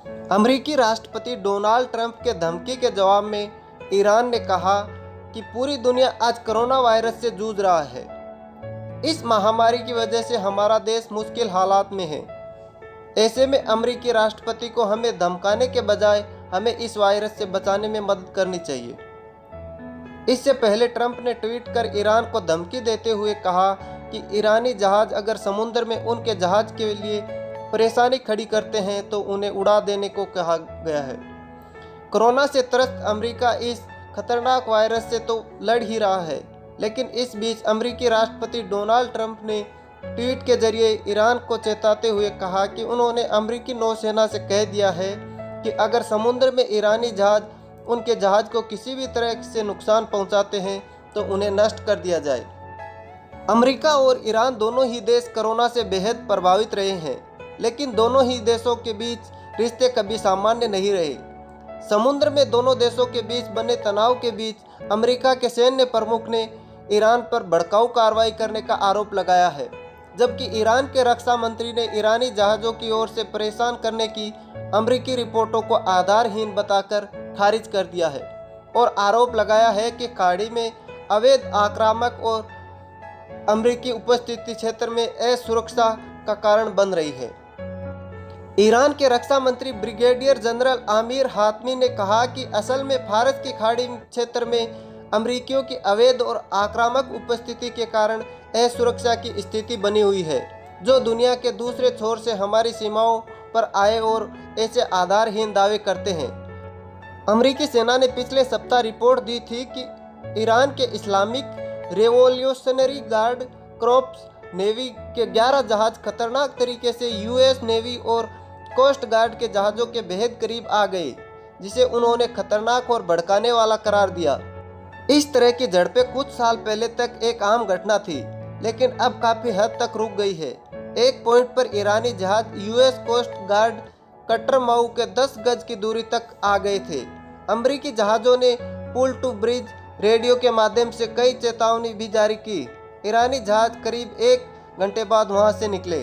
अमेरिकी राष्ट्रपति Donald Trump के धमकी के जवाब में ईरान ने कहा कि पूरी दुनिया आज कोरोना वायरस से जूझ रहा है। इस महामारी की वजह से हमारा देश मुश्किल हालात में है। ऐसे में अमेरिकी राष्ट्रपति को हमें धमकाने के बजाय हमें इस वायरस से बचाने में मदद करनी चाहिए। इससे पहले ट्रंप ने ट्वीट कर ईरान को धमकी देते हुए कहा कि ईरानी जहाज अगर समुद्र में उनके जहाज के लिए परेशानी खड़ी करते हैं तो उन्हें उड़ा देने को कहा गया है। कोरोना से त्रस्त अमेरिका इस खतरनाक वायरस से तो लड़ ही रहा है, लेकिन इस बीच अमेरिकी राष्ट्रपति डोनाल्ड ट्रंप ने ट्वीट के जरिए ईरान को चेताते हुए कहा कि उन्होंने अमेरिकी नौसेना से कह दिया है कि अगर समुद्र में ईरानी जहाज उनके जहाज को किसी भी तरह से नुकसान पहुंचाते हैं तो उन्हें नष्ट कर दिया जाए। अमेरिका और ईरान दोनों ही देश कोरोना से बेहद प्रभावित रहे हैं, लेकिन दोनों ही देशों के बीच रिश्ते कभी सामान्य नहीं रहे। समुद्र में दोनों देशों के बीच बने तनाव के बीच अमेरिका के सैन्य प्रमुख ने ईरान पर भड़काऊ कार्रवाई करने का आरोप लगाया है, जबकि ईरान के रक्षा मंत्री ने ईरानी जहाज़ों की ओर से परेशान करने की अमेरिकी रिपोर्टों को आधारहीन बताकर खारिज कर दिया है और आरोप लगाया है कि खाड़ी में अवैध आक्रामक और अमेरिकी उपस्थिति क्षेत्र में असुरक्षा का कारण बन रही है। ईरान के रक्षा मंत्री ब्रिगेडियर जनरल आमिर हातमी ने कहा कि असल में फारस की खाड़ी क्षेत्र में अमेरिकियों की अवैध और आक्रामक उपस्थिति के कारण असुरक्षा की स्थिति बनी हुई है, जो दुनिया के दूसरे छोर से हमारी सीमाओं पर आए और ऐसे आधारहीन दावे करते हैं। अमेरिकी सेना ने पिछले सप्ताह रिपोर्ट दी थी कि ईरान के Islamic revolutionary guard corps navy के 11 जहाज खतरनाक तरीके से यूएस नेवी और कोस्ट गार्ड के जहाज़ों के बेहद करीब आ गए, जिसे उन्होंने खतरनाक और भड़काने वाला करार दिया। इस तरह की झड़पें कुछ साल पहले तक एक आम घटना थी, लेकिन अब काफ़ी हद तक रुक गई है। एक पॉइंट पर ईरानी जहाज यूएस कोस्ट गार्ड कटर माऊ के 10 गज की दूरी तक आ गए थे। अमेरिकी जहाज़ों ने पुल टू ब्रिज रेडियो के माध्यम से कई चेतावनी भी जारी की। ईरानी जहाज करीब 1 घंटे बाद वहां से निकले।